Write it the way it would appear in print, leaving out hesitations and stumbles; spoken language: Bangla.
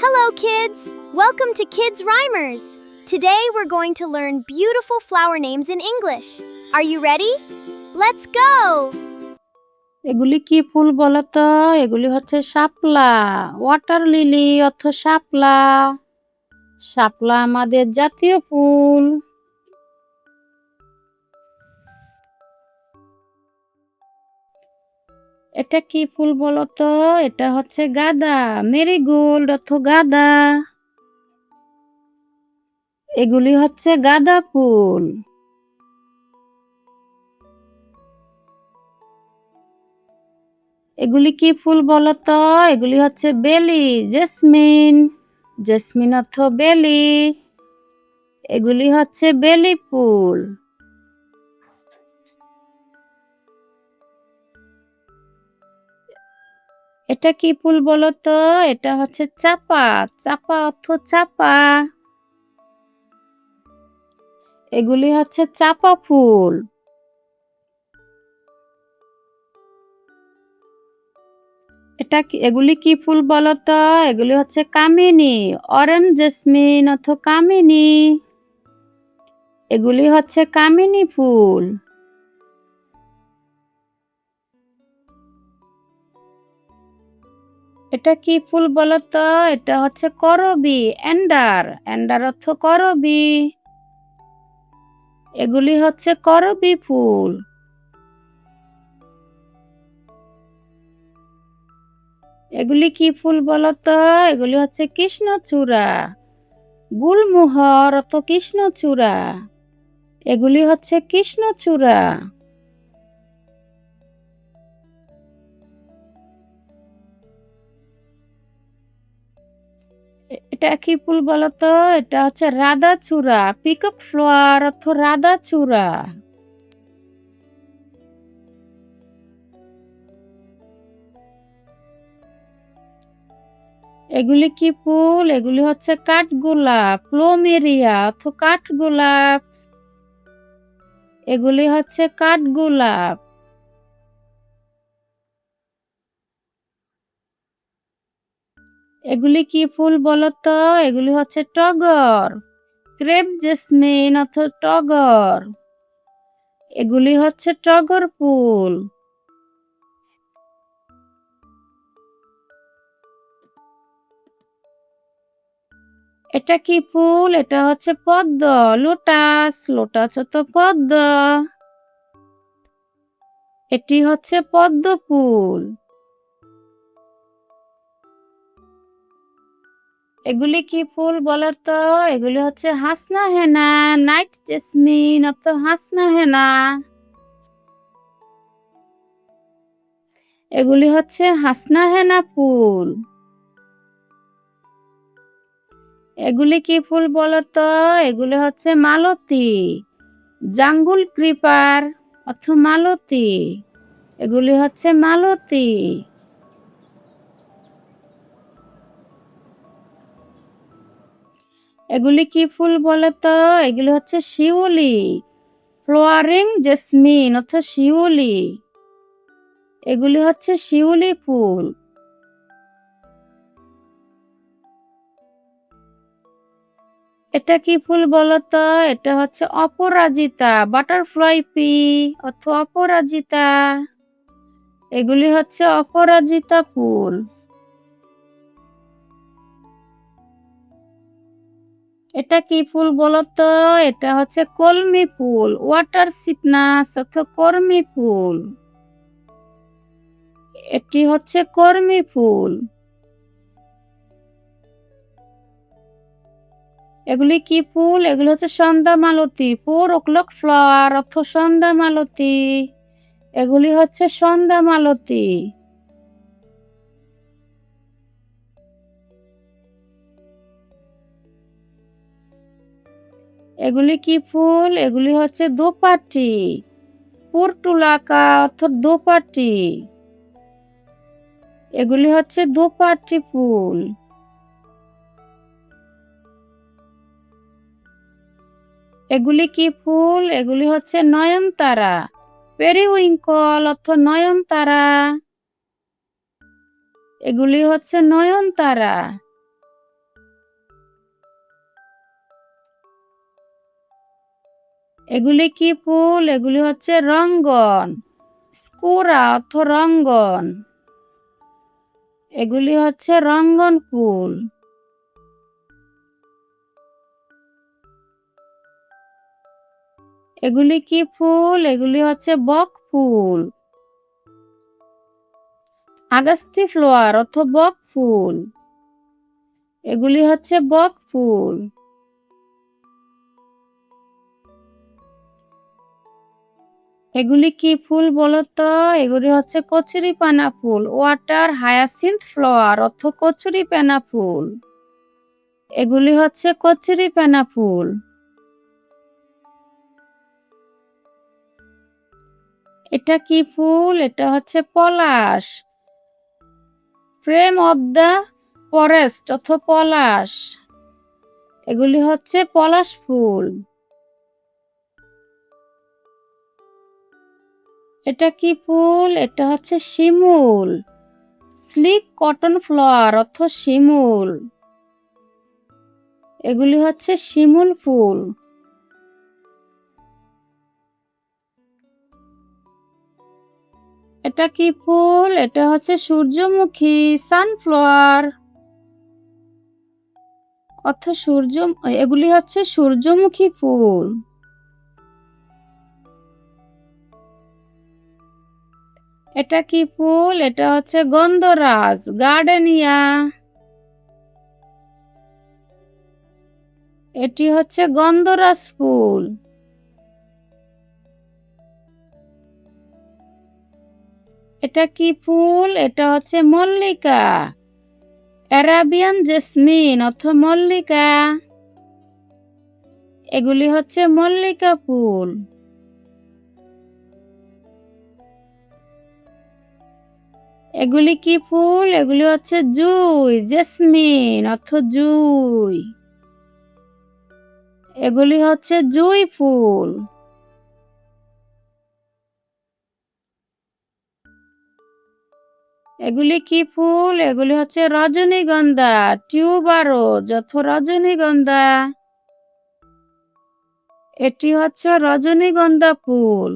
Hello, kids! Welcome to Kids Rhymers! Today we're going to learn beautiful flower names in English. Are you ready? Let's go! এগুলি কি ফুল বলো তো? এগুলি হচ্ছে শাপলা, ওয়াটার লিলি অর্থ শাপলা। শাপলা আমাদের জাতীয় ফুল। এটা কি ফুল বলো তো? এটা হচ্ছে গাঁদা, মেরিগোল্ড অর্থ গাঁদা। এগুলি হচ্ছে গাঁদা ফুল। এগুলি কি ফুল বলো তো? এগুলি হচ্ছে বেলি, জেসমিন। জেসমিন অর্থ বেলি। এগুলি হচ্ছে বেলি ফুল। এটা কি ফুল বলো তো? এটা হচ্ছে চাপা, চাপা অর্থ চাপা। এগুলি হচ্ছে চাপা ফুল। এগুলি কি ফুল বলো তো? এগুলি হচ্ছে কামিনী, অরেঞ্জ জেসমিন অর্থ কামিনী। এগুলি হচ্ছে কামিনী ফুল। এটা কি ফুল বলো তো? এটা হচ্ছে করবী, এন্ডার, এন্ডার অর্থ করবী। এগুলি হচ্ছে করবী ফুল। এগুলি কি ফুল বলো তো? এগুলি হচ্ছে কৃষ্ণচূড়া, গুলমোহর অর্থ কৃষ্ণচূড়া। এগুলি হচ্ছে কৃষ্ণচূড়া। এটা কি ফুল বলো তো? এটা হচ্ছে রাধাচূড়া, পিকক ফ্লাওয়ার অর্থ রাধাচূড়া। এগুলি কি ফুল? এগুলি হচ্ছে কাঠগোলাপ, প্লুমেরিয়া অর্থ কাঠগোলাপ। এগুলি হচ্ছে কাঠগোলাপ। এগুলি কি ফুল বলো তো? এগুলি হচ্ছে টগর, ক্রেপ জেসমিন অর্থ টগর। এগুলি হচ্ছে টগর ফুল। এটা কি ফুল? এটা হচ্ছে পদ্ম, লোটাস, লোটাস হচ্ছে পদ্ম। এটি হচ্ছে পদ্ম ফুল। এগুলি কি ফুল বলো তো? এগুলি হচ্ছে হাসনা হেনা, নাইট জেসমিন অর্থ হাসনা হেনা। এগুলি হচ্ছে হাসনা হেনা ফুল। এগুলি কি ফুল বলো তো? এগুলি হচ্ছে মালতী, জাঙ্গুল ক্রিপার অর্থ মালতী। এগুলি হচ্ছে মালতী। এগুলি কি ফুল বলো তো? এগুলি হচ্ছে শিউলি, ফ্লোয়ারিং জেসমিন অর্থ শিউলি। এগুলি হচ্ছে শিউলি ফুল। এটা কি ফুল বলো তো? এটা হচ্ছে অপরাজিতা, বাটারফ্লাই পি অর্থ অপরাজিতা। এগুলি হচ্ছে অপরাজিতা ফুল। এটা কি ফুল বলো তো? এটা হচ্ছে কলমি ফুল, ওয়াটার সিপনাস অর্থ কর্মী ফুল। এটি হচ্ছে কর্মী ফুল। এগুলি কি ফুল? এগুলি হচ্ছে সন্ধ্যা মালতী, 4 o'clock ফ্লাওয়ার অর্থ সন্ধ্যা মালতী। এগুলি হচ্ছে সন্ধ্যা মালতী। এগুলি কি ফুল? এগুলি হচ্ছে দোপাটি, পর্তুলাকা অর্থ দোপাটি। এগুলি হচ্ছে দোপাটি ফুল। এগুলি কি ফুল? এগুলি হচ্ছে নয়নতারা, পেরিউইঙ্কল অর্থ নয়নতারা। এগুলি হচ্ছে নয়নতারা। এগুলি কি ফুল? এগুলি হচ্ছে রঙ্গন। স্কুরা অর্থ রঙ্গন। এগুলি হচ্ছে রঙ্গন ফুল। এগুলি কি ফুল? এগুলি হচ্ছে বক ফুল। আগাস্তি ফ্লাওয়ার অর্থ বক ফুল। এগুলি হচ্ছে বক ফুল। এগুলি কি ফুল বলো তো? এগুলি হচ্ছে কচুরিপানা ফুল। ওয়াটার হায়াসিন্থ ফ্লাওয়ার অর্থ কচুরিপানা ফুল। এগুলি হচ্ছে কচুরিপানা ফুল। এটা কি ফুল? এটা হচ্ছে পলাশ। ফ্রেম অফ দ্য ফরেস্ট অর্থ পলাশ। এগুলি হচ্ছে পলাশ ফুল। এটা কি ফুল? এটা হচ্ছে শিমুল। স্লিক কটন ফ্লাওয়ার অর্থ শিমুল। এগুলি হচ্ছে শিমুল ফুল। এটা কি ফুল? এটা হচ্ছে সূর্যমুখী সানফ্লাওয়ার অর্থ এগুলি হচ্ছে সূর্যমুখী ফুল। এটা কি ফুল? এটা হচ্ছে গন্ধরাজ গার্ডেনিয়া। এটি হচ্ছে গন্ধরাজ ফুল। এটা কি ফুল? এটা হচ্ছে মল্লিকা। অ্যারাবিয়ান জেসমিন অর্থ মল্লিকা। এগুলি হচ্ছে মল্লিকা ফুল। এগুলি কি ফুল? এগুলি হচ্ছে জুঁই জেসমিন অর্থ জুঁই। এগুলি হচ্ছে জুঁই ফুল। এগুলি কি ফুল? এগুলি হচ্ছে রজনীগন্ধা টিউবারোজ অর্থ রজনীগন্ধা। এটি হচ্ছে রজনীগন্ধা ফুল।